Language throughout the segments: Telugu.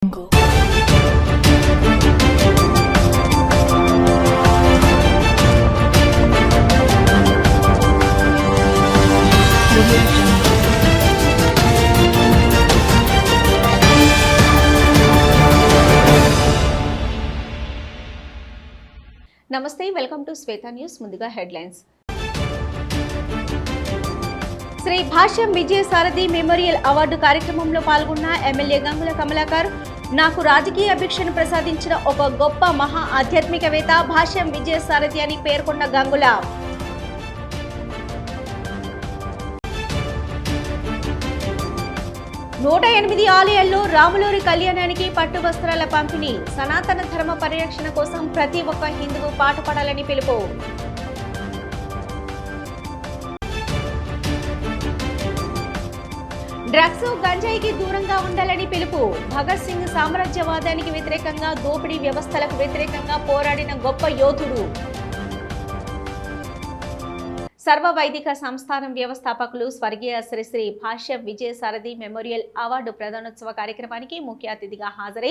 నమస్తే, వెల్కమ్ టు శ్వేత న్యూస్. ముందుగా హెడ్లైన్స్. శ్రీ భాష్యం విజయసారథి మెమోరియల్ అవార్డు కార్యక్రమంలో పాల్గొన్న ఎమ్మెల్యే గంగుల కమలాకర్, నాకు రాజకీయ భిక్షను ప్రసాదించిన ఒక గొప్ప మహా ఆధ్యాత్మికవేత్త భాష్యం విజయసారథి అని పేర్కొన్న గంగుల. 108 ఆలయాల్లో రాములూరి కళ్యాణానికి పట్టు వస్త్రాల పంపిణీ. సనాతన ధర్మ పరిరక్షణ కోసం ప్రతి ఒక్క హిందువు పాటుపడాలని పిలుపు. డ్రగ్స్, గంజాయికి దూరంగా ఉండాలని పిలుపు. భగత్ సింగ్ సామ్రాజ్యవాదానికి వ్యతిరేకంగా, దోపిడీ వ్యవస్థలకు వ్యతిరేకంగా పోరాడిన గొప్ప యోధుడు. సర్వ వైదిక సంస్థానం వ్యవస్థాపకులు స్వర్గీయ శ్రీ శ్రీ భాష్యం విజయసారథి మెమోరియల్ అవార్డు ప్రదానోత్సవ కార్యక్రమానికి ముఖ్య అతిథిగా హాజరై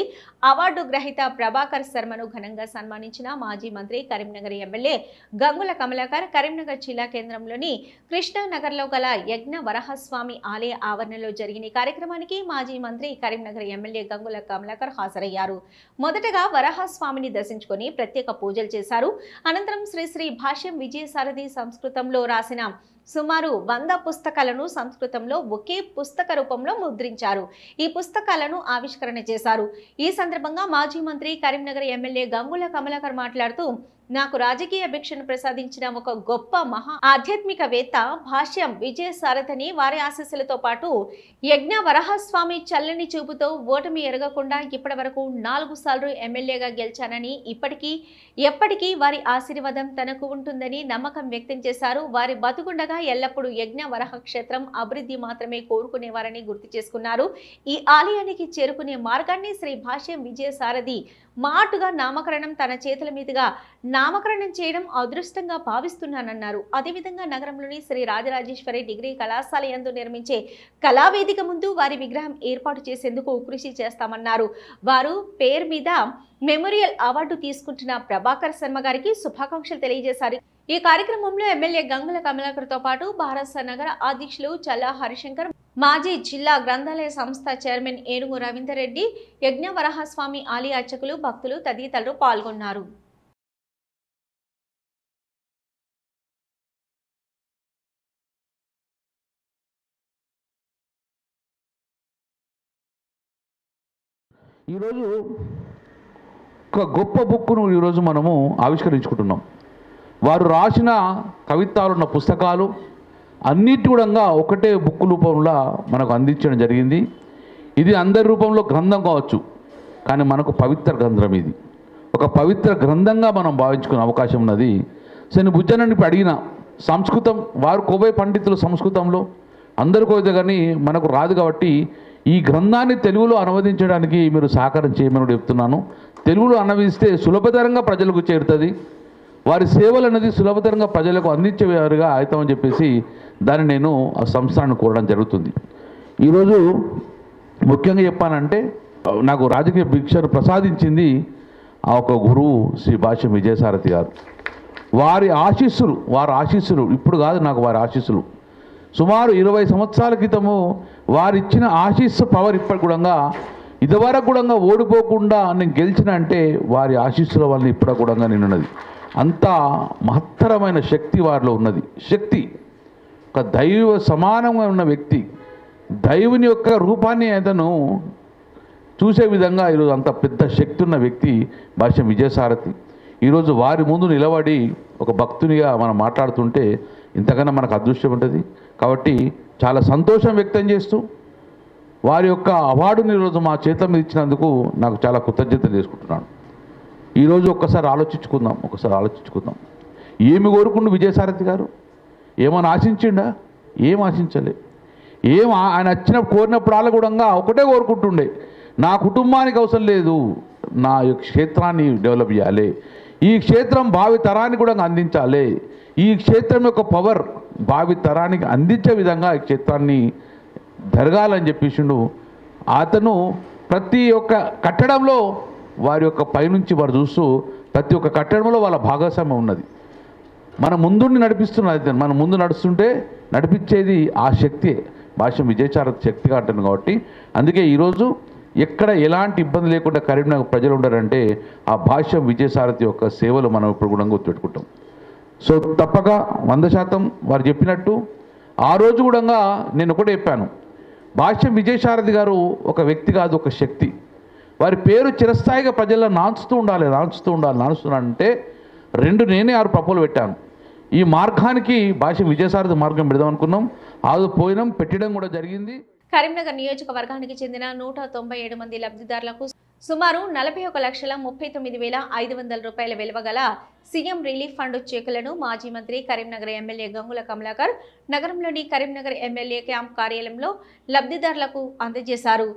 అవార్డు గ్రహీత ప్రభాకర్ శర్మను ఘనంగా సన్మానించిన మాజీ మంత్రి, కరీంనగర్ ఎమ్మెల్యే గంగుల కమలాకర్ కరీంనగర్ జిల్లా కేంద్రంలోని కృష్ణానగర్లో గల యజ్ఞ వరహస్వామి ఆలయ ఆవరణలో జరిగిన కార్యక్రమానికి మాజీ మంత్రి, కరీంనగర్ ఎమ్మెల్యే గంగుల కమలాకర్ హాజరయ్యారు. మొదటగా వరహస్వామిని దర్శించుకొని ప్రత్యేక పూజలు చేశారు. అనంతరం శ్రీ శ్రీ భాష్యం విజయసారథి సంస్కృతంలో రాసిన సుమారు 100 పుస్తకాలను సంస్కృతంలో ఒకే పుస్తక రూపంలో ముద్రించారు. ఈ పుస్తకాలను ఆవిష్కరణ చేశారు. ఈ సందర్భంగా మాజీ మంత్రి, కరీంనగర్ ఎమ్మెల్యే గంగుల కమలాకర్ మాట్లాడుతూ, నాకు రాజకీయ భిక్షను ప్రసాదించిన ఒక గొప్ప మహా ఆధ్యాత్మికవేత్త భాష్యం విజయసారథిని, వారి ఆశీస్సులతో పాటు యజ్ఞ వరహస్వామి చల్లని చూపుతో ఓటమి ఎరగకుండా ఇప్పటి వరకు 4 సార్లు ఎమ్మెల్యేగా గెలిచానని, ఎప్పటికీ వారి ఆశీర్వాదం తనకు ఉంటుందని నమ్మకం వ్యక్తం చేశారు. వారి బతుకుండగా ఎల్లప్పుడూ యజ్ఞ వరహ క్షేత్రం అభివృద్ధి మాత్రమే కోరుకునేవారని గుర్తు చేసుకున్నారు. ఈ ఆలయానికి చేరుకునే మార్గాన్ని శ్రీ భాష్యం విజయసారథి మాటుగా నామకరణం తన చేతుల మీదుగా నామకరణం చేయడం అదృష్టంగా భావిస్తున్నానన్నారు. అదేవిధంగా నగరంలోని శ్రీ రాజరాజేశ్వరి డిగ్రీ కళాశాల యందు నిర్మించే కళావేదిక ముందు వారి విగ్రహం ఏర్పాటు చేసేందుకు కృషి చేస్తామన్నారు. వారు పేరు మీద మెమోరియల్ అవార్డు తీసుకుంటున్న ప్రభాకర్ శర్మ గారికి శుభాకాంక్షలు తెలియజేశారు. ఈ కార్యక్రమంలో ఎమ్మెల్యే గంగుల కమలాకర్ తో పాటు భారత నగర అధ్యక్షులు చల్లా హరిశంకర్, మాజీ జిల్లా గ్రంథాలయ సంస్థ చైర్మన్ ఏనుగు రవీందర్ రెడ్డి, యజ్ఞ వరహస్వామి ఆలయ అర్చకులు, భక్తులు తదితరులు పాల్గొన్నారు. ఈరోజు ఒక గొప్ప బుక్ను ఈరోజు మనము ఆవిష్కరించుకుంటున్నాం. వారు రాసిన కవిత్వాలున్న పుస్తకాలు అన్నిటి కూడా ఒకటే బుక్ రూపంలో మనకు అందించడం జరిగింది. ఇది అందరి రూపంలో గ్రంథం కావచ్చు, కానీ మనకు పవిత్ర గ్రంథం. ఇది ఒక పవిత్ర గ్రంథంగా మనం భావించుకునే అవకాశం ఉన్నది. నేను బుజ్జనని అడిగిన సంస్కృతం, వారు కోబై పండితులు సంస్కృతంలో అందరు కోయితే కానీ మనకు రాదు. కాబట్టి ఈ గ్రంథాన్ని తెలుగులో అనువదించడానికి మీరు సహకారం చేయమని చెప్తున్నాను. తెలుగులో అనువదిస్తే సులభతరంగా ప్రజలకు చేరుతుంది. వారి సేవలు అనేది సులభతరంగా ప్రజలకు అందించేవారుగా అవుతామని చెప్పేసి దాన్ని నేను ఆ సంస్థను కోరడం జరుగుతుంది. ఈరోజు ముఖ్యంగా చెప్పానంటే, నాకు రాజకీయ భిక్షను ప్రసాదించింది ఆ ఒక గురువు శ్రీ భాష్యం విజయసారథి గారు. వారి ఆశీస్సులు ఇప్పుడు కాదు, నాకు వారి ఆశీస్సులు సుమారు 20 సంవత్సరాల క్రితము వారిచ్చిన ఆశీస్సు పవర్ ఇప్పటి కూడా ఇదివరకు కూడా ఓడిపోకుండా నేను గెలిచిన అంటే వారి ఆశీస్సుల వల్ల ఇప్పుడు కూడా నేనున్నది. అంత మహత్తరమైన శక్తి వారిలో ఉన్నది. శక్తి ఒక దైవ సమానంగా ఉన్న వ్యక్తి, దైవుని యొక్క రూపాన్ని అతను చూసే విధంగా ఈరోజు అంత పెద్ద శక్తి ఉన్న వ్యక్తి భాష్యం విజయసారథి. ఈరోజు వారి ముందు నిలబడి ఒక భక్తునిగా మనం మాట్లాడుతుంటే ఇంతకన్నా మనకు అదృష్టం ఉంటుంది. కాబట్టి చాలా సంతోషం వ్యక్తం చేస్తూ వారి యొక్క అవార్డుని ఈరోజు మా చేతుల మీద ఇచ్చినందుకు నాకు చాలా కృతజ్ఞతలు చేసుకుంటున్నాను. ఈరోజు ఒక్కసారి ఆలోచించుకుందాం. ఏమి కోరుకుండు విజయసారథి గారు? ఏమైనా ఆశించిండా? ఏం ఆశించలే. ఆయన కోరినప్పుడు వాళ్ళ కూడా ఒకటే కోరుకుంటుండే, నా కుటుంబానికి అవసరం లేదు, నా క్షేత్రాన్ని డెవలప్ చేయాలి, ఈ క్షేత్రం భావి తరానికి కూడా అందించాలి, ఈ క్షేత్రం యొక్క పవర్ భావి తరానికి అందించే విధంగా ఈ క్షేత్రాన్ని జరగాలని చెప్పేసిండు. అతను ప్రతి ఒక్క కట్టడంలో వారి యొక్క పైనుంచి వారు చూస్తూ ప్రతి ఒక్క కట్టడంలో వాళ్ళ భాగస్వామ్యం ఉన్నది. మన ముందుండి నడిపిస్తున్నది, మన ముందు నడుస్తుంటే నడిపించేది ఆ శక్తి, భాష్యం విజయసారథి శక్తిగా అంటుంది. కాబట్టి అందుకే ఈరోజు ఎక్కడ ఎలాంటి ఇబ్బంది లేకుండా కరీంనగర్ ప్రజలు ఉండారంటే ఆ భాష్యం విజయసారథి యొక్క సేవలు మనం ఇప్పుడు కూడా గుర్తుపెట్టుకుంటాం. సో తప్పక 100% వారు చెప్పినట్టు ఆ రోజు కూడా నేను ఒకటే చెప్పాను, భాష్యం విజయసారథి గారు ఒక వ్యక్తి కాదు, ఒక శక్తి. వారి పేరు చిరస్థాయిగా ప్రజల్లో నానుస్తున్నానంటే నేనే 6 ప్రపోజలు పెట్టాను. ఈ మార్గానికి భాష్యం విజయసారథి మార్గం పెడదాం అనుకున్నాం, పోయినాం, పెట్టడం కూడా జరిగింది. కరీంనగర్ నియోజకవర్గానికి చెందిన 197 మంది లబ్ధిదారులకు సుమారు 41,39,500 రూపాయల విలువ గల సీఎం రిలీఫ్ ఫండ్ చెక్కులను మాజీ మంత్రి కరీంనగర్ ఎమ్మెల్యే గంగుల కమలాకర్ నగరంలోని కరీంనగర్ ఎమ్మెల్యే క్యాంప్ కార్యాలయంలో లబ్ధిదారులకు అందజేశారు.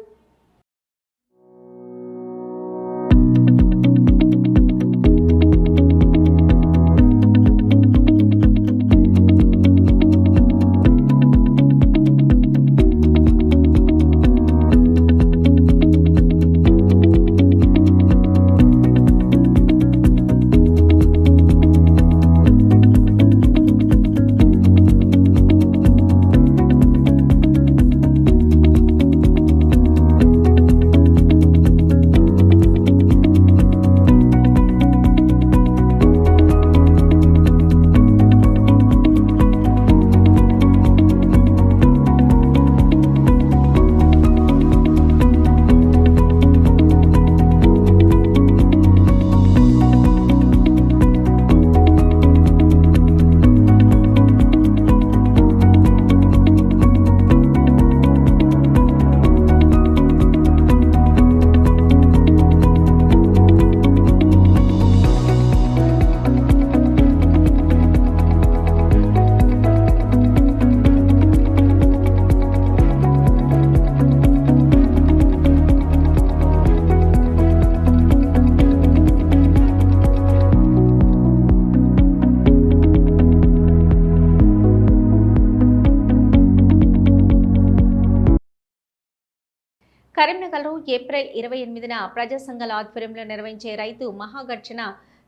కరీంనగర్లో ఏప్రిల్ 28న ప్రజా సంఘాల ఆధ్వర్యంలో నిర్వహించే రైతు మహాగర్జన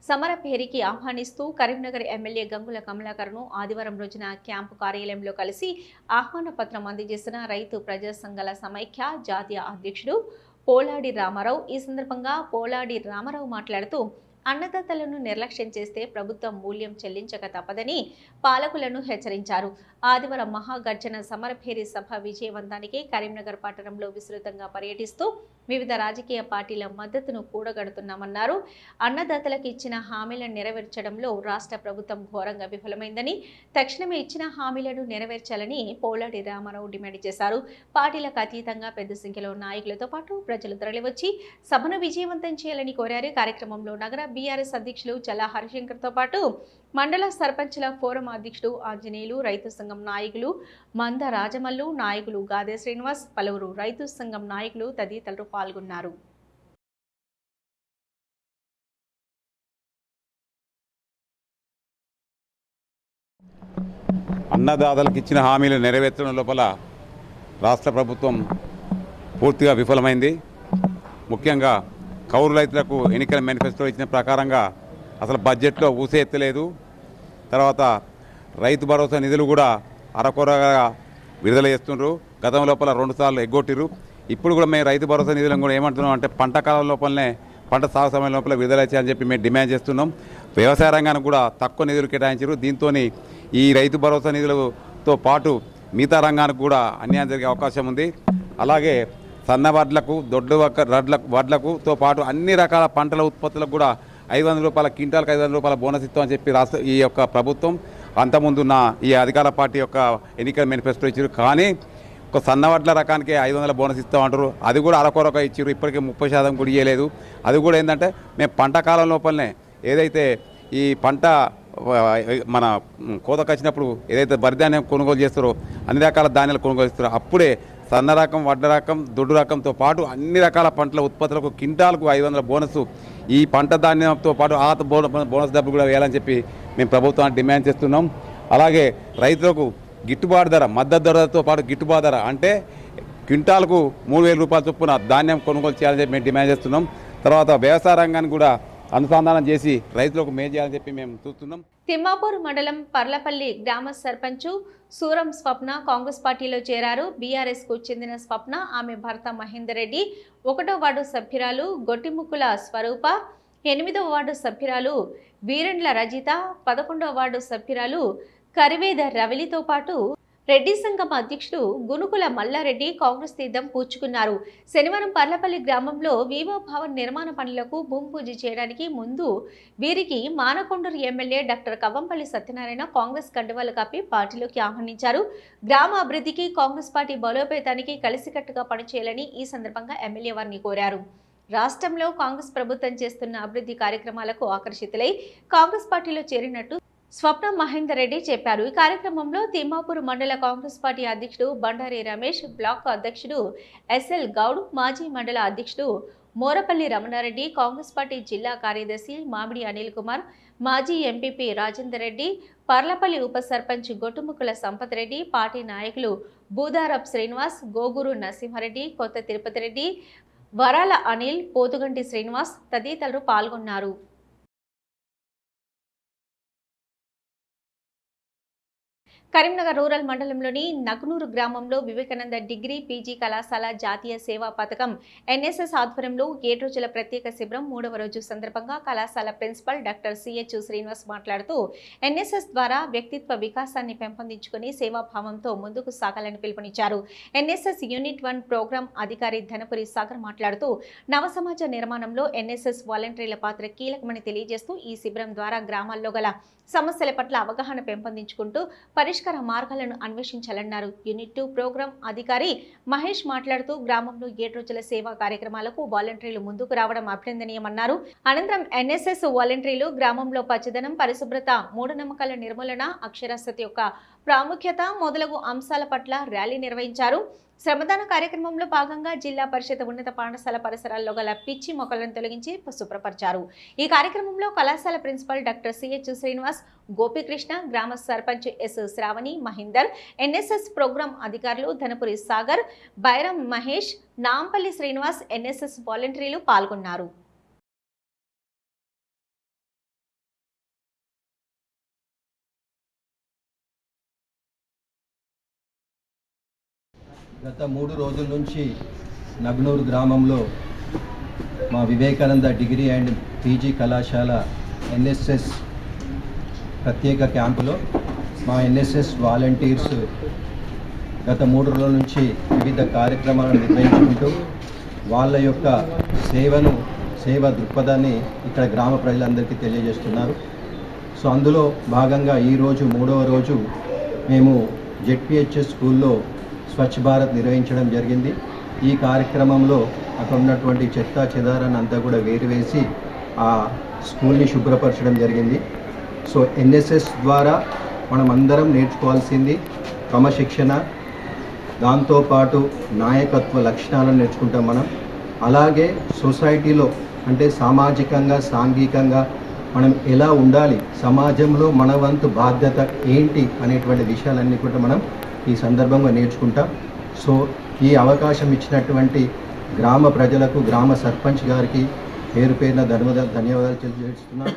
సమర పేరికి ఆహ్వానిస్తూ కరీంనగర్ ఎమ్మెల్యే గంగుల కమలాకర్ను ఆదివారం రోజున క్యాంపు కార్యాలయంలో కలిసి ఆహ్వాన పత్రం అందజేసిన రైతు ప్రజా సంఘాల సమైక్య జాతీయ అధ్యక్షుడు పోలాడి రామారావు. ఈ సందర్భంగా పోలాడి రామారావు మాట్లాడుతూ అన్నదాతలను నిర్లక్ష్యం చేస్తే ప్రభుత్వం మూల్యం చెల్లించక తప్పదని పాలకులను హెచ్చరించారు. ఆదివారం మహాగర్జన సమరభేరి సభ విజయవంతానికి కరీంనగర్ పట్టణంలో విస్తృతంగా పర్యటిస్తూ వివిధ రాజకీయ పార్టీల మద్దతును కూడగడుతున్నామన్నారు. అన్నదాతలకు ఇచ్చిన హామీలను నెరవేర్చడంలో రాష్ట్ర ప్రభుత్వం ఘోరంగా విఫలమైందని, తక్షణమే ఇచ్చిన హామీలను నెరవేర్చాలని పోలాడి రామారావు డిమాండ్ చేశారు. పార్టీలకు అతీతంగా పెద్ద సంఖ్యలో నాయకులతో పాటు ప్రజలు తరలివచ్చి సభను విజయవంతం చేయాలని కోరారు. కార్యక్రమంలో నగర బీఆర్ఎస్ అధ్యక్షులు చల్లా హరిశంకర్తో పాటు మండల సర్పంచ్ల ఫోరం అధ్యక్షుడు ఆంజనేయులు, రైతు సంఘం నాయకులు మంద రాజమల్లు, నాయకులు గాదే శ్రీనివాస్, పలువురు రైతు సంఘం నాయకులు తదితరులు పాల్గొన్నారు. అన్నదాతలకు ఇచ్చిన హామీలు నెరవేర్చడం లోపల రాష్ట్ర ప్రభుత్వం పూర్తిగా విఫలమైంది. ముఖ్యంగా కౌలు రైతులకు ఎన్నికల మేనిఫెస్టో ఇచ్చిన ప్రకారంగా అసలు బడ్జెట్లో ఊసే ఎత్తలేదు. తర్వాత రైతు భరోసా నిధులు కూడా అరకొరగా విడుదల చేస్తున్నారు. గతం లోపల 2 సార్లు ఎగ్గొట్టిరు. ఇప్పుడు కూడా మేము రైతు భరోసా నిధులను కూడా ఏమంటున్నాం అంటే పంట కాలం లోపలనే, పంట సాగు సమయం లోపల విడుదల చేయాలని చెప్పి మేము డిమాండ్ చేస్తున్నాం. వ్యవసాయ రంగానికి కూడా తక్కువ నిధులు కేటాయించారు. దీంతో ఈ రైతు భరోసా నిధులతో పాటు మిగతా రంగానికి కూడా అన్యాయం జరిగే అవకాశం ఉంది. అలాగే సన్న వడ్లకు, దొడ్డు వడ్లకుతో పాటు అన్ని రకాల పంటల ఉత్పత్తులకు కూడా 500 రూపాయల క్వింటాల్కి 500 రూపాయల బోనస్ ఇస్తామని చెప్పి ఈ యొక్క ప్రభుత్వం అంతకుముందున్న ఈ అధికార పార్టీ యొక్క ఎన్నికల మేనిఫెస్టో ఇచ్చారు. కానీ ఒక సన్న వడ్ల రకానికి 500 బోనస్ ఇస్తామంటారు. అది కూడా అరకొరక ఇచ్చారు. ఇప్పటికీ 30% కూడా ఇవ్వలేదు. అది కూడా ఏంటంటే మేము పంట కాలం లోపలనే ఏదైతే ఈ పంట మన కోతకు వచ్చినప్పుడు ఏదైతే వరిధాన్యం కొనుగోలు చేస్తారో అన్ని రకాల ధాన్యాలు కొనుగోలు చేస్తారో అప్పుడే సన్న రకం, వడ్ల రకం, దొడ్డు రకంతో పాటు అన్ని రకాల పంటల ఉత్పత్తులకు క్వింటాల్కు 500 బోనస్, ఈ పంట ధాన్యంతో పాటు ఆ బోనస్ డబ్బులు కూడా వేయాలని చెప్పి మేము ప్రభుత్వాన్ని డిమాండ్ చేస్తున్నాం. అలాగే రైతులకు గిట్టుబాటు ధర, మద్దతు ధరతో పాటు గిట్టుబాటు ధర అంటే క్వింటాల్కు 3,000 రూపాయల చొప్పున ధాన్యం కొనుగోలు చేయాలని చెప్పి మేము డిమాండ్ చేస్తున్నాం. తర్వాత వ్యవసాయ రంగాన్ని కూడా అనుసంధానం చేసి రైతులకు మేలు చేయాలని చెప్పి మేము చూస్తున్నాం. తిమ్మాపూర్ మండలం పర్లపల్లి గ్రామ సర్పంచ్ సూరం స్వప్న కాంగ్రెస్ పార్టీలో చేరారు. బీఆర్ఎస్ కు చెందిన స్వప్న ఆమె భర్త మహేందర్ రెడ్డి 1వ వార్డు సభ్యురాలు గొట్టిముక్కుల స్వరూప, 8వ వార్డు సభ్యురాలు వీరెండ్ల రజిత, 11వ వార్డు సభ్యురాలు కరివేద రవిలితో పాటు రెడ్డి సంఘం అధ్యక్షుడు గునుకుల మల్లారెడ్డి కాంగ్రెస్ తీర్థం పూచుకున్నారు. శనివారం పర్లపల్లి గ్రామంలో వివో భవన్ నిర్మాణ పనులకు భూమి పూజ చేయడానికి ముందు వీరికి మానకొండూరు ఎమ్మెల్యే డాక్టర్ కవ్వంపల్లి సత్యనారాయణ కాంగ్రెస్ కండువాలు కప్పి పార్టీలోకి ఆహ్వానించారు. గ్రామ అభివృద్ధికి కాంగ్రెస్ పార్టీ బలోపేతానికి కలిసికట్టుగా పనిచేయాలని ఈ సందర్భంగా ఎమ్మెల్యే వారిని కోరారు. రాష్ట్రంలో కాంగ్రెస్ ప్రభుత్వం చేస్తున్న అభివృద్ధి కార్యక్రమాలకు ఆకర్షితులై కాంగ్రెస్ పార్టీలో చేరినట్టు స్వప్న మహేందర్ రెడ్డి చెప్పారు. ఈ కార్యక్రమంలో తిమ్మాపూర్ మండల కాంగ్రెస్ పార్టీ అధ్యక్షుడు బండారి రమేష్, బ్లాక్ అధ్యక్షుడు ఎస్ఎల్ గౌడ్, మాజీ మండల అధ్యక్షుడు మోరపల్లి రమణారెడ్డి, కాంగ్రెస్ పార్టీ జిల్లా కార్యదర్శి మామిడి అనిల్ కుమార్, మాజీ ఎంపీపీ రాజేందర్ రెడ్డి, పర్లపల్లి ఉప సర్పంచ్ గొట్టుముక్కుల సంపత్ రెడ్డి, పార్టీ నాయకులు బూదారప్ శ్రీనివాస్, గోగురు నరసింహారెడ్డి, కొత్త తిరుపతి రెడ్డి, వరాల అనిల్, పోతుగంటి శ్రీనివాస్ తదితరులు పాల్గొన్నారు. కరీంనగర్ రూరల్ మండలంలోని నగునూరు గ్రామంలో వివేకానంద డిగ్రీ పీజీ కళాశాల జాతీయ సేవా పథకం ఎన్ఎస్ఎస్ ఆధ్వర్యంలో 7 రోజుల ప్రత్యేక శిబిరం 3వ రోజు సందర్భంగా కళాశాల ప్రిన్సిపల్ డాక్టర్ సిహెచ్ శ్రీనివాస్ మాట్లాడుతూ ఎన్ఎస్ఎస్ ద్వారా వ్యక్తిత్వ వికాసాన్ని పెంపొందించుకుని సేవాభావంతో ముందుకు సాగాలని పిలుపునిచ్చారు. ఎన్ఎస్ఎస్ యూనిట్ 1 ప్రోగ్రాం అధికారి ధనపురి సాగర్ మాట్లాడుతూ నవ సమాజ నిర్మాణంలో ఎన్ఎస్ఎస్ వాలంటీర్ల పాత్ర కీలకమని తెలియజేస్తూ ఈ శిబిరం ద్వారా గ్రామాల్లో గల సమస్యల పట్ల అవగాహన పెంపొందించుకుంటూ పరిష్కార మార్గాలను అన్వేషించాలన్నారు. యూనిట్ 2 ప్రోగ్రాం అధికారి మహేష్ మాట్లాడుతూ గ్రామంలో 7 రోజుల సేవా కార్యక్రమాలకు వాలంటీర్లు ముందుకు రావడం అభినందనీయమన్నారు. అనంతరం ఎన్ఎస్ఎస్ వాలంటీర్లు గ్రామంలో పచ్చదనం, పరిశుభ్రత, మూఢనమ్మకాల నిర్మూలన, అక్షరాస్యత యొక్క ప్రాముఖ్యత మొదలగు అంశాల పట్ల ర్యాలీ నిర్వహించారు. శ్రమదాన కార్యక్రమంలో భాగంగా జిల్లా పరిషత్ ఉన్నత పాఠశాల పరిసరాల్లో గల పిచ్చి మొక్కలను తొలగించి శుభ్రపరిచారు. ఈ కార్యక్రమంలో కళాశాల principal doctor CH Srinivas, Gopikrishna, గ్రామ sarpanch S Sravani, Mahender, NSS program అధికారులు ధనపురి సాగర్, బైరం మహేష్, నాంపల్లి శ్రీనివాస్, ఎన్ఎస్ఎస్ వాలంటీర్లు పాల్గొన్నారు. గత 3 రోజుల నుంచి నగ్నూరు గ్రామంలో మా వివేకానంద డిగ్రీ అండ్ పీజీ కళాశాల ఎన్ఎస్ఎస్ ప్రత్యేక క్యాంపులో మా ఎన్ఎస్ఎస్ వాలంటీర్స్ గత 3 రోజుల నుంచి వివిధ కార్యక్రమాలను నిర్వహించుకుంటూ వాళ్ళ యొక్క సేవా దృక్పథాన్ని ఇక్కడ గ్రామ ప్రజలందరికీ తెలియజేస్తున్నారు. సో అందులో భాగంగా ఈరోజు 3వ రోజు మేము జెడ్పిహెచ్ఎస్ స్కూల్లో స్వచ్ఛ భారత్ నిర్వహించడం జరిగింది. ఈ కార్యక్రమంలో అక్కడ ఉన్నటువంటి చెత్త చెదారాన్ని అంతా కూడా వేరువేసి ఆ స్కూల్ని శుభ్రపరచడం జరిగింది. సో ఎన్ఎస్ఎస్ ద్వారా మనం అందరం నేర్చుకోవాల్సింది క్రమశిక్షణ, దాంతోపాటు నాయకత్వ లక్షణాలను నేర్చుకుంటాం మనం. అలాగే సొసైటీలో అంటే సామాజికంగా, సాంఘికంగా మనం ఎలా ఉండాలి, సమాజంలో మన వంతు బాధ్యత ఏంటి అనేటువంటి విషయాలన్నీ కూడా మనం ఈ సందర్భంగా నేర్చుకుంటాం. సో ఈ అవకాశం ఇచ్చినటువంటి గ్రామ ప్రజలకు, గ్రామ సర్పంచ్ గారికి పేరు పేరున ధన్యవాదాలు తెలియజేస్తున్నాను.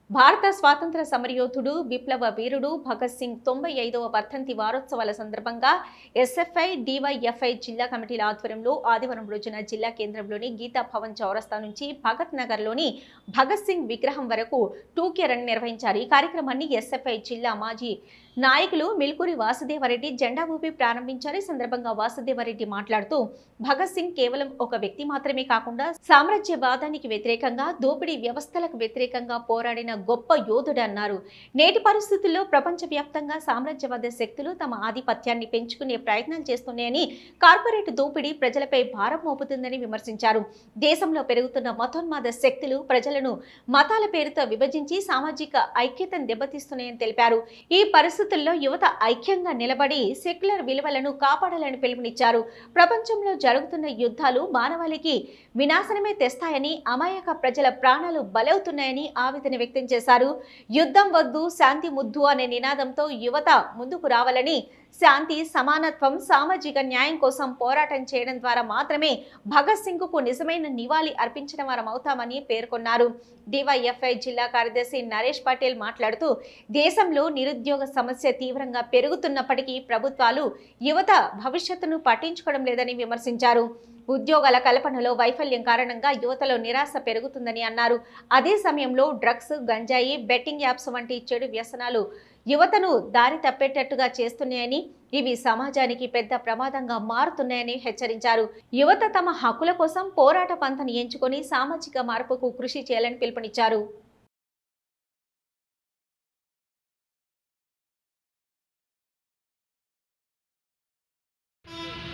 భారత స్వాతంత్ర సమరయోధుడు, విప్లవ వీరుడు భగత్ సింగ్ 95వ వర్ధంతి వారోత్సవాల సందర్భంగా ఎస్ఎఫ్ఐ, డివైఎఫ్ఐ జిల్లా కమిటీల ఆధ్వర్యంలో ఆదివారం రోజున జిల్లా కేంద్రంలోని గీతా భవన్ చౌరస్తా నుంచి భగత్ నగర్లోని భగత్ సింగ్ విగ్రహం వరకు టూకే రన్ నిర్వహించారు. ఈ కార్యక్రమాన్ని ఎస్ఎఫ్ఐ జిల్లా మాజీ నాయకులు మిల్కూరి వాసుదేవరెడ్డి జెండా ఊపి ప్రారంభించారు. ఈ సందర్భంగా వాసుదేవరెడ్డి మాట్లాడుతూ భగత్ సింగ్ కేవలం ఒక వ్యక్తి మాత్రమే కాకుండా సామ్రాజ్యవాదానికి వ్యతిరేకంగా, దోపిడీ వ్యవస్థలకు వ్యతిరేకంగా పోరాడిన గొప్ప యోధుడు అన్నారు. నేటి పరిస్థితుల్లో ప్రపంచవ్యాప్తంగా సామ్రాజ్యవాద శక్తులు తమ ఆధిపత్యాన్ని పెంచుకునే ప్రయత్నాలు చేస్తున్నాయని, కార్పొరేట్ దోపిడీ ప్రజలపై భారం మోపుతుందని విమర్శించారు. దేశంలో పెరుగుతున్న మతోన్మాద శక్తులు ప్రజలను మతాల పేరుతో విభజించి సామాజిక ఐక్యతను దెబ్బతీస్తున్నాయని తెలిపారు. ఈ పరిస్థితుల్లో యువత ఐక్యంగా నిలబడి సెక్యులర్ విలువలను కాపాడాలని పిలుపునిచ్చారు. ప్రపంచంలో జరుగుతున్న యుద్ధాలు మానవాళికి వినాశనమే తెస్తాయని, అమాయక ప్రజల ప్రాణాలు బలవుతున్నాయని ఆవేదన వ్యక్తం చేశారు. యుద్ధం వద్దు, శాంతి ముద్దు అనే నినాదంతో యువత ముందుకు రావాలని, శాంతి, సమానత్వం, సామాజిక న్యాయం కోసం పోరాటం చేయడం ద్వారా మాత్రమే భగత్ సింగ్కు నిజమైన నివాళి అర్పించిన వారం అవుతామని పేర్కొన్నారు. డివైఎఫ్ఐ జిల్లా కార్యదర్శి నరేష్ పటేల్ మాట్లాడుతూ, దేశంలో నిరుద్యోగ సమస్య తీవ్రంగా పెరుగుతున్నప్పటికీ ప్రభుత్వాలు యువత భవిష్యత్తును పట్టించుకోవడం లేదని విమర్శించారు. ఉద్యోగాల కల్పనలో వైఫల్యం కారణంగా యువతలో నిరాశ పెరుగుతుందని అన్నారు. అదే సమయంలో డ్రగ్స్, గంజాయి, బెట్టింగ్ యాప్స్ వంటి చెడు వ్యసనాలు యువతను దారి తప్పేటట్టుగా చేస్తున్నాయని, ఇవి సమాజానికి పెద్ద ప్రమాదంగా మారుతున్నాయని హెచ్చరించారు. యువత తమ హక్కుల కోసం పోరాట పంథను ఎంచుకొని సామాజిక మార్పుకు కృషి చేయాలని పిలుపునిచ్చారు.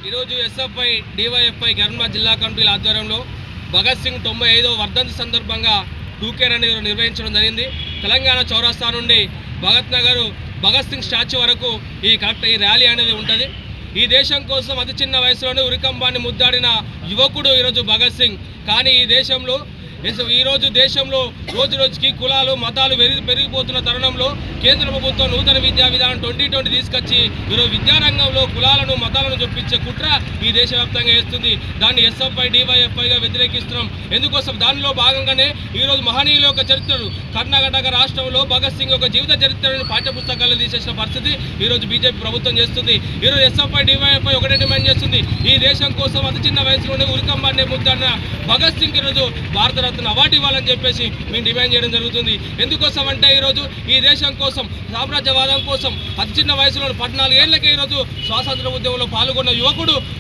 ఈరోజు ఎస్ఎఫ్ఐ డివైఎఫ్ఐ కరీంనగర్ జిల్లా కమిటీల ఆధ్వర్యంలో భగత్ సింగ్ 95వ వర్ధంతి సందర్భంగా టూకేర్ అనేది నిర్వహించడం జరిగింది. తెలంగాణ చౌరస్తా నుండి భగత్ సింగ్ స్టాచ్యూ వరకు ఈ ర్యాలీ అనేది ఉంటుంది. ఈ దేశం కోసం అతి చిన్న వయసులోనే ఉరికంబాన్ని ముద్దాడిన యువకుడు ఈరోజు భగత్ సింగ్. కానీ ఈరోజు దేశంలో రోజు రోజుకి కులాలు, మతాలు పెరిగిపోతున్న తరుణంలో కేంద్ర ప్రభుత్వం నూతన విద్యా విధానం 2020 తీసుకొచ్చి ఈరోజు విద్యారంగంలో కులాలను, మతాలను చొప్పించే కుట్ర ఈ దేశవ్యాప్తంగా వేస్తుంది. దాన్ని ఎస్ఎఫ్ఐ డివైఎఫ్ఐగా వ్యతిరేకిస్తున్నాం. ఎందుకోసం దానిలో భాగంగానే ఈరోజు మహనీయుల యొక్క చరిత్రను కర్ణాటక రాష్ట్రంలో భగత్ సింగ్ యొక్క జీవిత చరిత్రను పాఠ్యపుస్తకాల్లో తీసేసిన పరిస్థితి ఈరోజు బీజేపీ ప్రభుత్వం చేస్తుంది. ఈరోజు ఎస్ఎఫ్ఐ డివైఎఫ్ఐ ఒకటే డిమాండ్ చేస్తుంది, ఈ దేశం కోసం అతి చిన్న వయసులోనే ఉరికంబాన్ని ముద్దాడిన భగత్ సింగ్ ఈరోజు భారతరత్న అవార్డు ఇవ్వాలని చెప్పేసి మేము డిమాండ్ చేయడం జరుగుతుంది. ఎందుకోసం అంటే ఈరోజు ఈ దేశం కోసం, సామ్రాజ్యవాదం కోసం అతి చిన్న వయసులో 14 ఏళ్లకే ఈరోజు స్వాతంత్ర ఉద్యమంలో పాల్గొన్న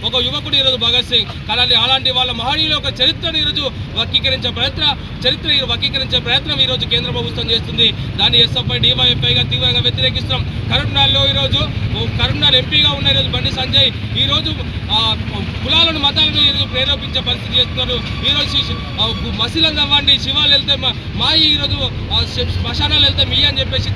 ఒక యువకుడు ఈరోజు భగత్ సింగ్. కానీ అలాంటి వాళ్ళ మహనీయుల యొక్క చరిత్రను ఈరోజు వక్రీకరించే ప్రయత్నం ఈరోజు కేంద్ర ప్రభుత్వం చేస్తుంది. దాన్ని ఎస్ఎఫ్ఐ డివైఎఫ్ఐగా తీవ్రంగా వ్యతిరేకిస్తున్నాం. కరీంనగర్ ఎంపీగా ఉన్న ఈరోజు బండి సంజయ్ ఈరోజు కులాలను, మతాలను ఈరోజు ప్రేరేపించే పరిస్థితి చేస్తున్నారు. ఈరోజు మసీలను అవ్వండి, శివాలు వెళ్తే ఈరోజు శ్మశానాలు వెళ్తే మీ అని చెప్పేసి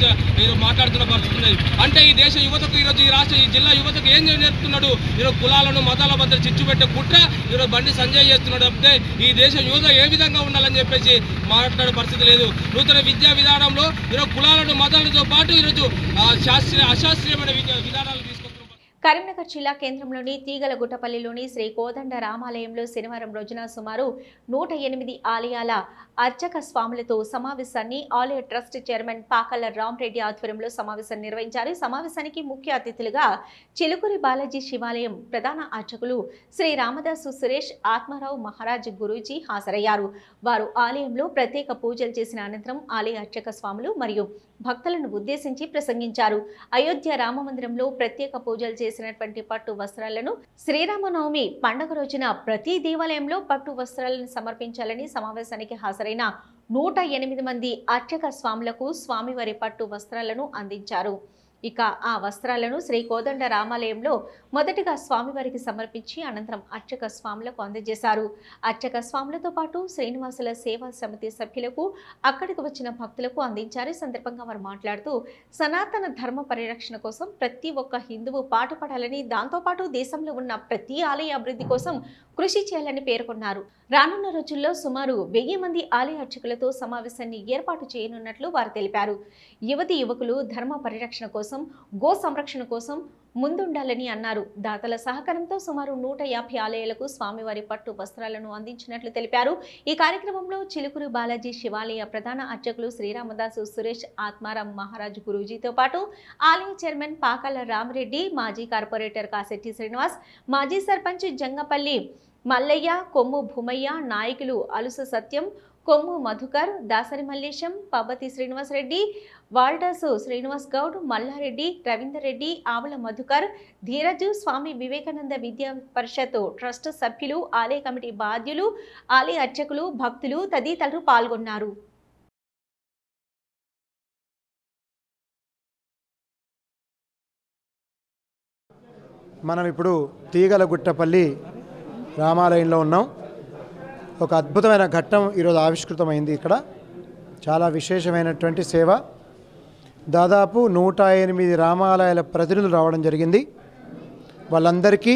మాట్లాడుతున్న పరిస్థితి ఉన్నది. అంటే ఈ దేశ యువతకు ఈరోజు ఈ జిల్లా యువతకు ఏం నేర్పుతున్నాడు? ఈరోజు కులాలను, మతాల మధ్య చిచ్చు పెట్టే కుట్ర ఈరోజు బండి సంజయ్ చేస్తున్నాడు తప్పితే ఈ దేశ యువత ఏ విధంగా ఉండాలని చెప్పేసి మాట్లాడే పరిస్థితి లేదు. నూతన విద్యా విధానంలో ఈరోజు కులాలను, మతాలతో పాటు ఈరోజు అశాస్త్రీయమైన విధానాలు తీసుకొస్తున్నారు. కరీంనగర్ జిల్లా కేంద్రంలోని తీగలగుట్టపల్లిలోని శ్రీ కోదండ రామాలయంలో శనివారం రోజున సుమారు 108 ఆలయాల అర్చక స్వాములతో సమావేశాన్ని ఆలయ ట్రస్ట్ చైర్మన్ పాకల రామరెడ్డి ఆధ్వర్యంలో సమావేశం నిర్వహించారు. సమావేశానికి ముఖ్య అతిథులుగా చిలుకూరి బాలాజీ శివాలయం ప్రధాన అర్చకులు శ్రీ రామదాసు సురేష్ ఆత్మారావు మహారాజ్ గురూజీ హాజరయ్యారు. వారు ఆలయంలో ప్రత్యేక పూజలు చేసిన అనంతరం ఆలయ అర్చక స్వాములు మరియు భక్తులను ఉద్దేశించి ప్రసంగించారు. అయోధ్య రామమందిరంలో ప్రత్యేక పూజలు చేసినటువంటి పట్టు వస్త్రాలను శ్రీరామనవమి పండుగ రోజున ప్రతి దేవాలయంలో పట్టు వస్త్రాలను సమర్పించాలని సమావేశానికి హాజరైన 108 మంది అర్చక స్వాములకు స్వామివారి పట్టు వస్త్రాలను అందించారు. ఇక ఆ వస్త్రాలను శ్రీ కోదండ రామాలయంలో మొదటిగా స్వామివారికి సమర్పించి అనంతరం అర్చక స్వాములకు అందజేశారు. అర్చక స్వాములతో పాటు శ్రీనివాసుల సేవా సమితి సభ్యులకు, అక్కడికి వచ్చిన భక్తులకు అందించారు. ఈ సందర్భంగా వారు మాట్లాడుతూ, సనాతన ధర్మ పరిరక్షణ కోసం ప్రతి ఒక్క హిందువు పాటుపడాలని, దాంతోపాటు దేశంలో ఉన్న ప్రతి ఆలయ అభివృద్ధి కోసం కృషి చేయాలని పేర్కొన్నారు. రానున్న రోజుల్లో సుమారు 1000 మంది ఆలయ అర్చకులతో సమావేశాన్ని ఏర్పాటు చేయనున్నట్లు వారు తెలిపారు. యువతి యువకులు ధర్మ పరిరక్షణ కోసం, గో సంరక్షణ కోసం ముందుండాలని అన్నారు. దాతల సహకారంతో సుమారు 150 ఆలయాలకు స్వామివారి పట్టు వస్త్రాలను అందించినట్లు తెలిపారు. ఈ కార్యక్రమంలో చిలుకూరి బాలాజీ శివాలయ ప్రధాన అర్చకులు శ్రీరామదాసు సురేష్ ఆత్మారాం మహారాజ్ గురూజీతో పాటు ఆలయ చైర్మన్ పాకాల రామరెడ్డి, మాజీ కార్పొరేటర్ కాశెట్టి శ్రీనివాస్, మాజీ సర్పంచ్ జంగపల్లి మల్లయ్య, కొమ్ము భూమయ్య, నాయకులు అలుసు సత్యం, కొమ్ము మధుకర్, దాసరి మల్లేశం, పబ్బతి శ్రీనివాస్ రెడ్డి, వాల్డాసు శ్రీనివాస్ గౌడ్, మల్లారెడ్డి, రవీందర్ రెడ్డి, ఆవుల మధుకర్, ధీరజు, స్వామి వివేకానంద విద్యా పరిషత్ ట్రస్ట్ సభ్యులు, ఆలయ కమిటీ బాధ్యులు, ఆలయ అర్చకులు, భక్తులు తదితరులు పాల్గొన్నారు. మనం ఇప్పుడు తీగలగుట్టపల్లి రామాలయంలో ఉన్నాం. ఒక అద్భుతమైన ఘట్టం ఈరోజు ఆవిష్కృతమైంది. ఇక్కడ చాలా విశేషమైనటువంటి సేవ. దాదాపు 108 రామాలయాల ప్రతినిధులు రావడం జరిగింది. వాళ్ళందరికీ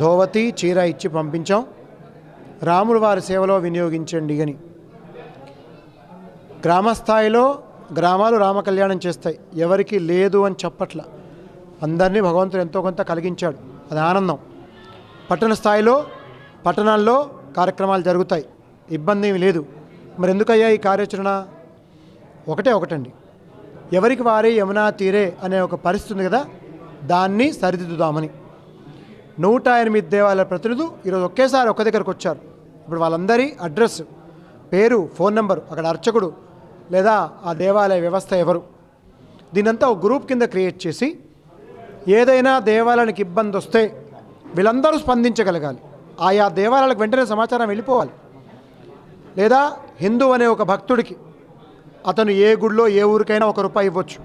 ధోవతి, చీర ఇచ్చి పంపించాం. రాముడు వారి సేవలో వినియోగించండి అని. గ్రామస్థాయిలో గ్రామాలు రామకళ్యాణం చేస్తాయి, ఎవరికి లేదు అని చెప్పట్ల, అందరినీ భగవంతుడు ఎంతో కొంత కలిగించాడు, అది ఆనందం. పట్టణ స్థాయిలో పట్టణాల్లో కార్యక్రమాలు జరుగుతాయి, ఇబ్బంది ఏమి లేదు. మరి ఎందుకయ్యా ఈ కార్యాచరణ? ఒకటండి, ఎవరికి వారే యమునా తీరే అనే ఒక పరిస్థితి ఉంది కదా, దాన్ని సరిదిద్దుదామని 108 దేవాలయాల ప్రతినిధులు ఈరోజు ఒకేసారి ఒక్క దగ్గరకు వచ్చారు. ఇప్పుడు వాళ్ళందరి అడ్రస్, పేరు, ఫోన్ నెంబరు, అక్కడ అర్చకుడు లేదా ఆ దేవాలయ వ్యవస్థ ఎవరు, దీనంతా ఒక గ్రూప్ కింద క్రియేట్ చేసి ఏదైనా దేవాలయానికి ఇబ్బంది వస్తే వీళ్ళందరూ స్పందించగలగాలి. ఆయా దేవాలయాలకు వెంటనే సమాచారం వెళ్ళిపోవాలి. లేదా హిందూ అనే ఒక భక్తుడికి అతను ఏ గుడిలో ఏ ఊరికైనా ₹1 ఇవ్వచ్చు,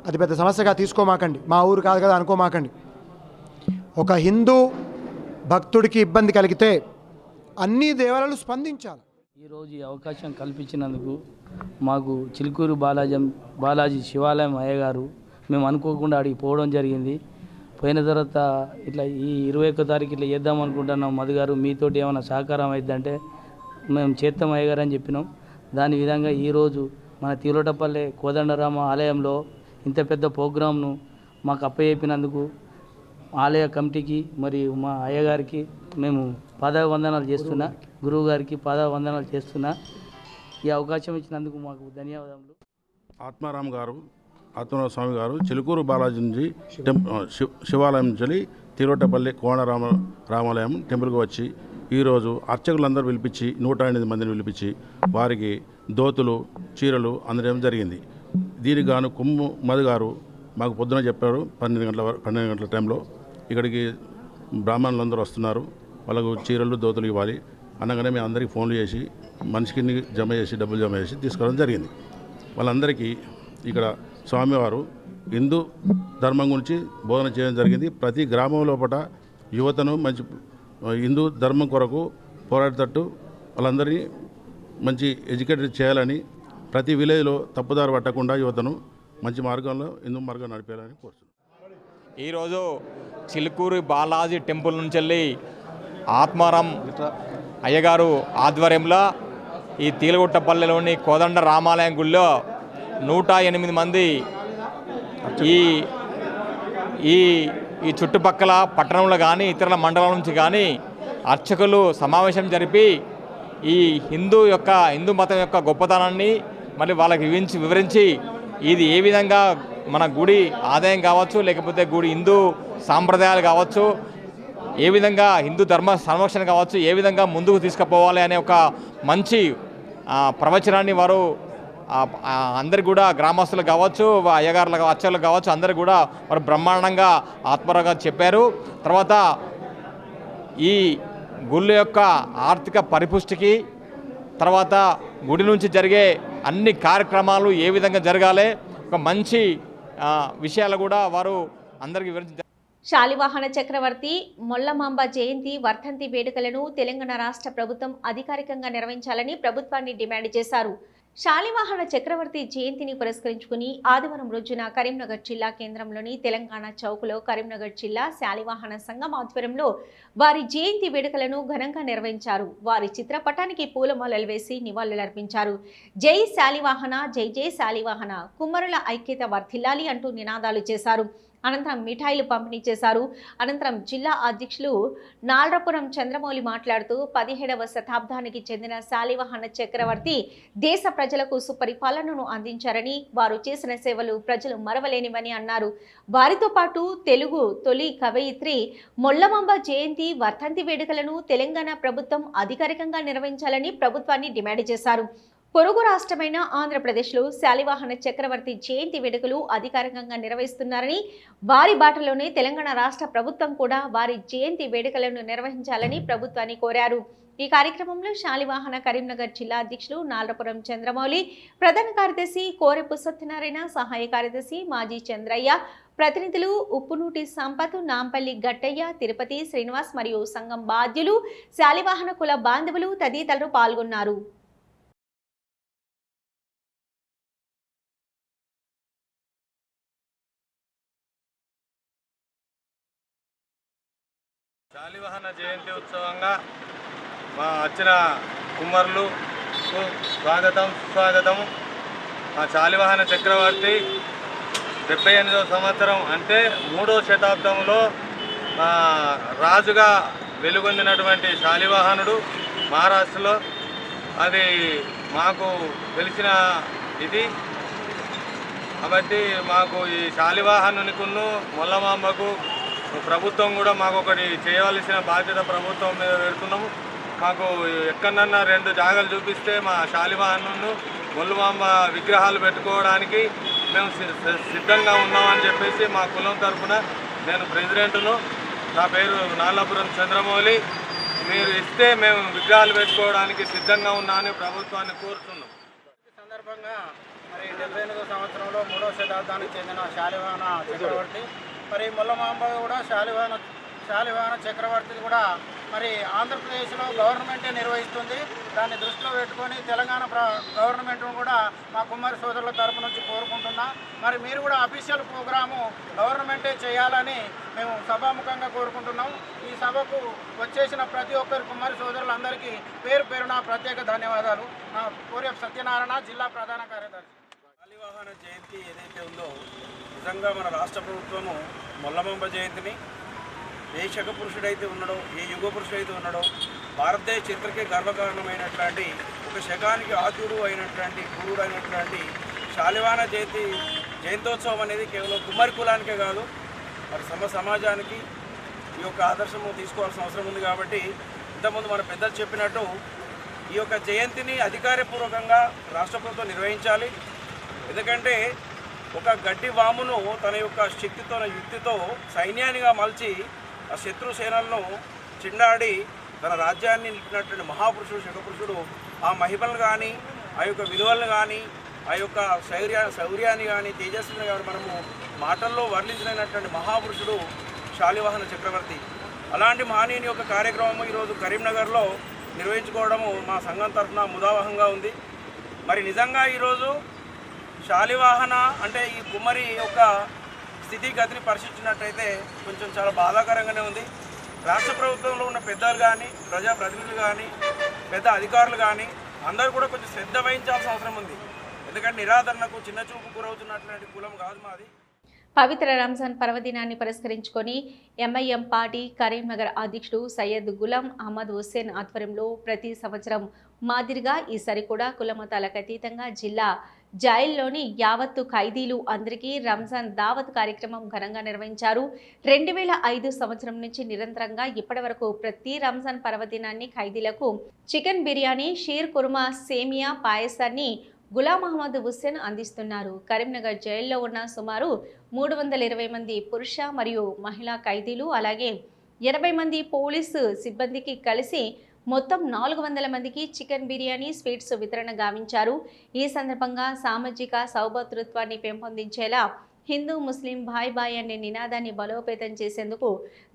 అది పెద్ద సమస్యగా తీసుకోమాకండి, మా ఊరు కాదు కదా అనుకోమాకండి. ఒక హిందూ భక్తుడికి ఇబ్బంది కలిగితే అన్ని దేవాలయాలు స్పందించాలి. ఈరోజు ఈ అవకాశం కల్పించినందుకు మాకు చిలుకూరు బాలాజీ శివాలయం అయ్యగారు, మేము అనుకోకుండా అడిగి పోవడం జరిగింది. పోయిన తర్వాత ఇట్లా ఈ 21వ తారీఖు ఇట్లా చేద్దాం అనుకుంటున్నాం, మధు గారు మీతోటి ఏమైనా సహకారం అవుతుందంటే మేము చేస్తాం అయ్యగారు అని చెప్పినాం. దాని విధంగా ఈరోజు మన తీలోటపల్లె కోదండరామ ఆలయంలో ఇంత పెద్ద ప్రోగ్రాంను మాకు అప్పచెప్పినందుకు ఆలయ కమిటీకి మరియు మా అయ్యగారికి మేము పాదావందనాలు చేస్తున్నా, గురువు గారికి పాదావందనాలు చేస్తున్నా. ఈ అవకాశం ఇచ్చినందుకు మాకు ధన్యవాదములు. ఆత్మారాం గారు, ఆత్మారామ స్వామి గారు చిలుకూరు బాలాజీ నుంచి శివాలయం నుంచి తిరువట్టపల్లి రామాలయం టెంపుల్కి వచ్చి ఈరోజు అర్చకులందరూ పిలిపించి 108 మందిని పిలిపించి వారికి దోతులు, చీరలు అందడం జరిగింది. దీనికి గాను కొమ్ము మధు గారు మాకు పొద్దున చెప్పారు 12 గంటల టైంలో ఇక్కడికి బ్రాహ్మణులందరూ వస్తున్నారు, వాళ్ళకు చీరలు, దోతులు ఇవ్వాలి అనగానే మేము అందరికీ ఫోన్లు చేసి మనిషికి డబ్బులు జమ చేసి తీసుకోవడం జరిగింది. వాళ్ళందరికీ ఇక్కడ స్వామివారు హిందూ ధర్మం గురించి బోధన చేయడం జరిగింది. ప్రతి గ్రామం లోపల యువతను మంచి హిందూ ధర్మం కొరకు పోరాడేటట్టు వాళ్ళందరినీ మంచి ఎడ్యుకేటెడ్ చేయాలని, ప్రతి విలేజ్లో తప్పుదారి పట్టకుండా యువతను మంచి మార్గంలో హిందూ మార్గం నడిపేయాలని కోరుతున్నాను. ఈరోజు చిలుకూరు బాలాజీ టెంపుల్ నుంచి వెళ్ళి ఆత్మారాం అయ్యగారు ఆధ్వర్యంలో ఈ తీలగుట్టపల్లెలోని కోదండ రామాలయం గుళ్ళో 108 మంది ఈ ఈ ఈ చుట్టుపక్కల పట్టణంలో కానీ ఇతర మండలాల నుంచి కానీ అర్చకులు సమావేశం జరిపి ఈ హిందూ మతం యొక్క గొప్పతనాన్ని మళ్ళీ వాళ్ళకి వివరించి ఇది ఏ విధంగా మన గుడి ఆదాయం కావచ్చు, లేకపోతే గుడి హిందూ సాంప్రదాయాలు కావచ్చు, ఏ విధంగా హిందూ ధర్మ సంరక్షణ కావచ్చు, ఏ విధంగా ముందుకు తీసుకుపోవాలి అనే ఒక మంచి ప్రవచనాన్ని వారు అందరికి కూడా గ్రామస్తులు కావచ్చు, అయ్యగారులు అర్చకులు కావచ్చు, అందరికి కూడా వారు బ్రహ్మాండంగా ఆత్మరంగా చెప్పారు. తర్వాత ఈ గుళ్ళ యొక్క ఆర్థిక పరిపుష్టికి, తర్వాత గుడి నుంచి జరిగే అన్ని కార్యక్రమాలు ఏ విధంగా జరగాలి, ఒక మంచి విషయాలు కూడా వారు అందరికీ వివరించారు. శాలివాహన చక్రవర్తి మొల్లమాంబ జయంతి వర్ధంతి వేడుకలను తెలంగాణ రాష్ట్ర ప్రభుత్వం అధికారికంగా నిర్వహించాలని ప్రభుత్వాన్ని డిమాండ్ చేశారు. శాలివాహన చక్రవర్తి జయంతిని పురస్కరించుకుని ఆదివారం రోజున కరీంనగర్ జిల్లా కేంద్రంలోని తెలంగాణ చౌక్లో కరీంనగర్ జిల్లా శాలివాహన సంఘం ఆధ్వర్యంలో వారి జయంతి వేడుకలను ఘనంగా నిర్వహించారు. వారి చిత్రపటానికి పూలమాలలు వేసి నివాళులర్పించారు. జై శాలివాహన, జై జై శాలివాహన, కుమ్మరుల ఐక్యత వర్ధిల్లాలి అంటూ నినాదాలు చేశారు. అనంతరం మిఠాయిలు పంపిణీ చేశారు. అనంతరం జిల్లా అధ్యక్షులు నాల్రపురం చంద్రమౌళి మాట్లాడుతూ 17వ శతాబ్దానికి చెందిన శాలివాహన చక్రవర్తి దేశ ప్రజలకు సుపరిపాలనను అందించారని, వారు చేసిన సేవలు ప్రజలు మరవలేనివని అన్నారు. వారితో పాటు తెలుగు తొలి కవయిత్రి మొల్లమాంబ జయంతి వర్ధంతి వేడుకలను తెలంగాణ ప్రభుత్వం అధికారికంగా నిర్వహించాలని ప్రభుత్వాన్ని డిమాండ్ చేశారు. పొరుగు రాష్ట్రమైన ఆంధ్రప్రదేశ్లో శాలివాహన చక్రవర్తి జయంతి వేడుకలు అధికారికంగా నిర్వహిస్తున్నారని, వారి బాటలోనే తెలంగాణ రాష్ట్ర ప్రభుత్వం కూడా వారి జయంతి వేడుకలను నిర్వహించాలని ప్రభుత్వాన్ని కోరారు. ఈ కార్యక్రమంలో శాలివాహన కరీంనగర్ జిల్లా అధ్యక్షులు నాల్రపురం చంద్రమౌళి, ప్రధాన కార్యదర్శి కోరెపు సత్యనారాయణ, సహాయ కార్యదర్శి మాజీ చంద్రయ్య, ప్రతినిధులు ఉప్పునూటి సంపత్, నాంపల్లి గట్టయ్య, తిరుపతి శ్రీనివాస్ మరియు సంఘం బాధ్యులు, శాలివాహన కుల బాంధవులు తదితరులు పాల్గొన్నారు. శాలివాహన జయంతి ఉత్సవంగా మా వచ్చిన కుమ్మరులు స్వాగతం సుస్వాగతం. ఆ శాలివాహన చక్రవర్తి 78వ సంవత్సరం అంటే 3వ శతాబ్దంలో రాజుగా వెలుగొందినటువంటి శాలివాహనుడు మహారాష్ట్రలో. అది మాకు తెలిసిన ఇది కాబట్టి మాకు ఈ శాలివాహనునికును మొల్లమాంబకు ప్రభుత్వం కూడా మాకు ఒకటి చేయవలసిన బాధ్యత ప్రభుత్వం మీద పెడుతున్నాము. మాకు ఎక్కడన్నా 2 జాగాలు చూపిస్తే మా శాలివాహను మొల్లమాంబ విగ్రహాలు పెట్టుకోవడానికి మేము సిద్ధంగా ఉన్నామని చెప్పేసి మా కులం తరఫున నేను ప్రెసిడెంట్ను. నా పేరు నాలాపురం చంద్రమౌళి. మీరు ఇస్తే మేము విగ్రహాలు పెట్టుకోవడానికి సిద్ధంగా ఉన్నామని ప్రభుత్వాన్ని కోరుతున్నాం. ఈ సందర్భంగా మరి 78వ సంవత్సరంలో 3వ శతాబ్దానికి చెందిన శాలివాహన చక్రవర్తి మరి మొల్లమాంబ కూడా శాలివాహన చక్రవర్తిని కూడా మరి ఆంధ్రప్రదేశ్లో గవర్నమెంటే నిర్వహిస్తుంది. దాన్ని దృష్టిలో పెట్టుకొని తెలంగాణ గవర్నమెంట్ను కూడా మా కుమ్మరి సోదరుల తరపు నుంచి కోరుకుంటున్నా. మరి మీరు కూడా అఫీషియల్ ప్రోగ్రాము గవర్నమెంటే చేయాలని మేము సభాముఖంగా కోరుకుంటున్నాం. ఈ సభకు వచ్చేసిన ప్రతి ఒక్కరి కుమ్మరి సోదరులందరికీ పేరు పేరున ప్రత్యేక ధన్యవాదాలు. నా కోరేపు సత్యనారాయణ, జిల్లా ప్రధాన కార్యదర్శి. శాలివాహన జయంతి ఏదైతే ఉందో నిజంగా మన రాష్ట్ర ప్రభుత్వము మొల్లమాంబ జయంతిని ఏ శక పురుషుడైతే ఉన్నాడో, ఏ యుగ పురుషుడైతే ఉన్నాడో, భారతదేశ చరిత్రకే గర్వకారణమైనటువంటి ఒక శకానికి ఆద్యుడు అయినటువంటి గురుడు అయినటువంటి శాలివాహన జయంతోత్సవం అనేది కేవలం కుమ్మరి కులానికే కాదు, మరి సమాజానికి ఈ యొక్క ఆదర్శము తీసుకోవాల్సిన అవసరం ఉంది. కాబట్టి ఇంతకుముందు మన పెద్దలు చెప్పినట్టు ఈ యొక్క జయంతిని అధికారపూర్వకంగా రాష్ట్ర ప్రభుత్వం నిర్వహించాలి. ఎందుకంటే ఒక గడ్డి వామును తన యొక్క శక్తితో, యుక్తితో సైన్యానిగా మలిచి ఆ శత్రు సేనలను చిండాడి తన రాజ్యాన్ని నిలిపినటువంటి మహాపురుషుడు, శకపురుషుడు ఆ మహిమలను కానీ, ఆ యొక్క విలువలను కానీ, ఆ యొక్క శౌర్యాన్ని కానీ, తేజస్సుని కానీ మనము మాటల్లో వర్ణించలేనటువంటి మహాపురుషుడు శాలివాహన చక్రవర్తి. అలాంటి మహనీయుని యొక్క కార్యక్రమము ఈరోజు కరీంనగర్లో నిర్వహించుకోవడము మా సంఘం తరఫున ముదావహంగా ఉంది. మరి నిజంగా ఈరోజు శాలివాహన అంటే ఈ కుమ్మరి యొక్క స్థితిగతిని పరిశీలించినట్టయితే కొంచెం చాలా బాధాకరంగానే ఉంది. రాష్ట్ర ప్రభుత్వంలో ఉన్న పెద్దలు కానీ, ప్రజాప్రతినిధులు కానీ, పెద్ద అధికారులు కానీ అందరూ కూడా కొంచెం శ్రద్ధ వహించాల్సిన అవసరం ఉంది. ఎందుకంటే నిరాదరణకు చిన్న చూపు గురవుతున్నటువంటి కులం కాదు మాది. పవిత్ర రంజాన్ పర్వదినాన్ని పురస్కరించుకొని ఎంఐఎం పార్టీ కరీంనగర్ అధ్యక్షుడు సయ్యద్ గులాం అహ్మద్ హుస్సేన్ ఆధ్వర్యంలో ప్రతి సంవత్సరం మాదిరిగా ఈసారి కూడా కులమతాలకు అతీతంగా జిల్లా జైల్లోని యావత్తు ఖైదీలు అందరికీ రంజాన్ దావత్ కార్యక్రమం ఘనంగా నిర్వహించారు. 2005 సంవత్సరం నుంచి నిరంతరంగా ఇప్పటి వరకు ప్రతి రంజాన్ పర్వదినాన్ని ఖైదీలకు చికెన్ బిర్యానీ, షీర్ కుర్మా, సేమియా పాయసాన్ని గులాం అహ్మద్ హుస్సేన్ అందిస్తున్నారు. కరీంనగర్ జైల్లో ఉన్న సుమారు 320 మంది పురుష మరియు మహిళా ఖైదీలు అలాగే 80 మంది పోలీసు సిబ్బందికి కలిసి మొత్తం 400 మందికి చికెన్ బిర్యానీ, స్వీట్స్ వితరణ గావించారు. ఈ సందర్భంగా సామాజిక సౌభ్రాతృత్వాన్ని పెంపొందించేలా హిందూ ముస్లిం భాయ్ భాయ్ అనే నినాదాన్ని బలోపేతం చేసేందుకు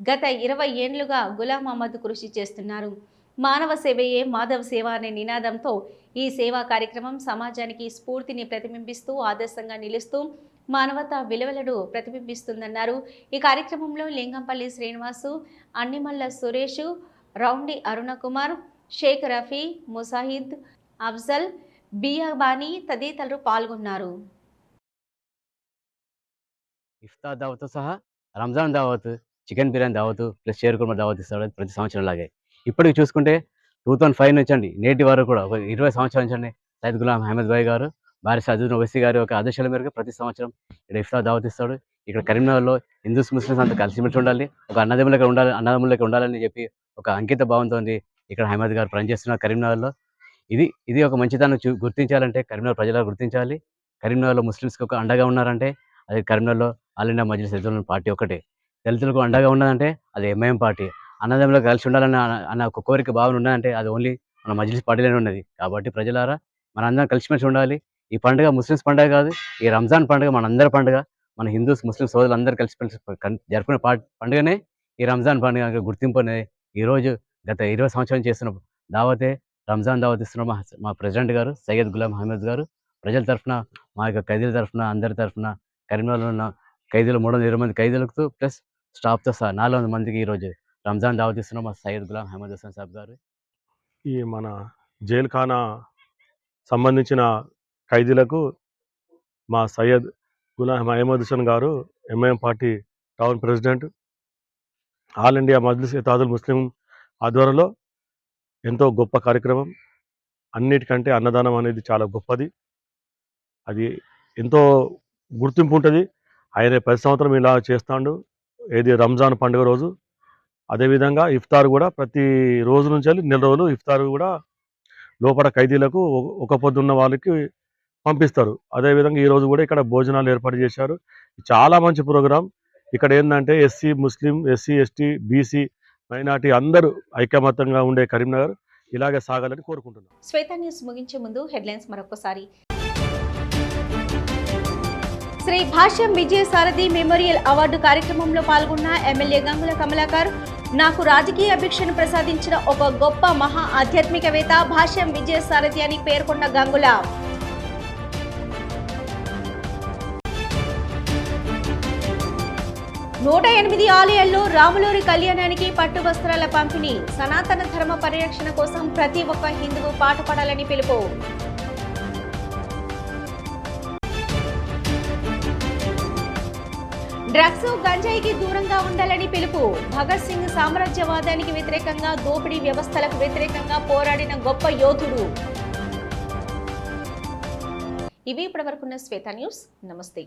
గత 20 ఏళ్లుగా గులాం అహ్మద్ కృషి చేస్తున్నారు. మానవ సేవయే మాధవ సేవ అనే నినాదంతో ఈ సేవా కార్యక్రమం సమాజానికి స్ఫూర్తిని ప్రతిబింబిస్తూ ఆదర్శంగా నిలుస్తూ మానవతా విలువలను ప్రతిబింబిస్తుందన్నారు. ఈ కార్యక్రమంలో లింగంపల్లి శ్రీనివాసు, అన్నిమల్ల సురేష్, రౌండి అరుణకుమార్, షేక్ రఫీ, ముసాహిద్, అఫ్జల్, బియాబానీ తదితరులు పాల్గొన్నారు. ఇఫ్తార్ దావత్ సహా రంజాన్ దావత్, చికెన్ బిర్యానీ దావత్ ప్లస్ షేర్ కుర్మా దావత్ ఇస్తాడు ప్రతి సంవత్సరం లాగే. ఇప్పటికి చూసుకుంటే 2005 నుంచి అండి నేటి వరకు కూడా 20 సంవత్సరాల నుంచి అండి సయ్యద్ గులాం అహ్మద్ భాయ్ గారు భారీ సజ్జుద్ ఓవైసీ గారి యొక్క ఆదేశాల మేరకు ప్రతి సంవత్సరం ఇక్కడ ఇఫ్తార్ దావత్ ఇస్తాడు. ఇక్కడ కరీంనగర్లో హిందూస్ ముస్లిమ్స్ అంతా కలిసిమెలిసి ఉండాలి, ఒక అన్నదమ్ములకి ఉండాలని చెప్పి ఒక అంకిత భావంతో ఇక్కడ అహ్మద్ గారు పనిచేస్తున్నారు కరీంనగర్లో. ఇది ఒక మంచిదాన్ని గుర్తించాలంటే కరీంనగర్ ప్రజలు గుర్తించాలి. కరీంనగర్లో ముస్లిమ్స్కి ఒక అండగా ఉన్నారంటే అది కరీంనగర్లో ఆల్ ఇండియా మజ్లిస్ ఎత్తుల పార్టీ ఒకటే. దళితులకు అండగా ఉన్నదంటే అది ఎంఐఎం పార్టీ. అన్నదమ్ములో కలిసి ఉండాలని అన్న ఒక కోరిక భావన ఉన్నదంటే అది ఓన్లీ మన మజ్లిస్ పార్టీలోనే ఉన్నది. కాబట్టి ప్రజలారా మనందరం కలిసిమెలిసి ఉండాలి. ఈ పండుగ ముస్లిమ్స్ పండుగ కాదు, ఈ రంజాన్ పండుగ మనందరి పండుగ. మన హిందూస్ ముస్లిం సోదరులు అందరూ కలిసిమెలిసి జరుపుకునే పండుగనే ఈ రంజాన్ పండుగ గుర్తింపు అనేది. ఈరోజు గత 20 సంవత్సరాలు చేస్తున్న దావతే రంజాన్ దావత్ ఇస్తున్న మా ప్రెసిడెంట్ గారు సయ్యద్ గులాం అహ్మద్ గారు ప్రజల తరఫున, మా యొక్క ఖైదీల తరఫున, అందరి తరఫున, కరీంనగర్లో ఉన్న ఖైదీలు 320 మంది ఖైదీలకు ప్లస్ స్టాఫ్తో సహా 400 మందికి ఈరోజు రంజాన్ దావత్ ఇస్తున్న మా సయ్యద్ గులాం అహ్మద్ హుస్సేన్ సాబ్ గారు. ఈ మన జైల్ ఖానా సంబంధించిన ఖైదీలకు మా సయ్యద్ గులాం అహ్మద్ హుసేన్ గారు MIM party town president, all India Majlis Ittehadul Muslim ఆధ్వర్యంలో ఎంతో గొప్ప కార్యక్రమం. అన్నిటికంటే అన్నదానం అనేది చాలా గొప్పది. అది ఎంతో గుర్తింపు ఉంటుంది. ఆయన ప్రతి సంవత్సరం ఇలా చేస్తాడు. ఏది రంజాన్ పండుగ రోజు. అదేవిధంగా ఇఫ్తార్ కూడా ప్రతి రోజు నుంచి వెళ్ళి నెల రోజులు ఇఫ్తార్ కూడా లోపల ఖైదీలకు ఒక పొద్దున్న వాళ్ళకి పంపిస్తారు. అదేవిధంగా ఈరోజు కూడా ఇక్కడ భోజనాలు ఏర్పాటు చేశారు. చాలా మంచి ప్రోగ్రాం. ఇక్కడ ఏంటంటే ఎస్సీ, ముస్లిం, ఎస్సీ, ఎస్టీ, బీసీ, మైనార్టీ అందరూ ఐకమత్యంగా ఉండే కరీంనగర్ ఇలాగే సాగాలని కోరుకుంటున్నాం. శ్వేత న్యూస్ ముగించే ముందు హెడ్లైన్స్ మరొకసారి. శ్రీ భాష్యం విజయసారథి మెమోరియల్ అవార్డు కార్యక్రమంలో పాల్గొన్న ఎమ్మెల్యే గంగుల కమలాకర్, నాకు రాజకీయ భిక్షను ప్రసాదించిన ఒక గొప్ప మహా ఆధ్యాత్మికవేత్త భాష్యం విజయసారథి అని పేర్కొన్న గంగుల. 108 ఆలయాల్లో రాములూరి కళ్యాణానికి పట్టు వస్త్రాల పంపిణీ. సనాతన ధర్మ పరిరక్షణ కోసం ప్రతి ఒక్క హిందువు పాటుపడాలని పిలుపు. డ్రగ్స్, గంజాయికి దూరంగా ఉండాలని పిలుపు. భగత్ సింగ్ సామ్రాజ్యవాదానికి వ్యతిరేకంగా, దోపిడీ వ్యవస్థలకు వ్యతిరేకంగా పోరాడిన గొప్ప యోధుడు. ఇవి ఇప్పటివరకున్న శ్వేత న్యూస్. నమస్తే.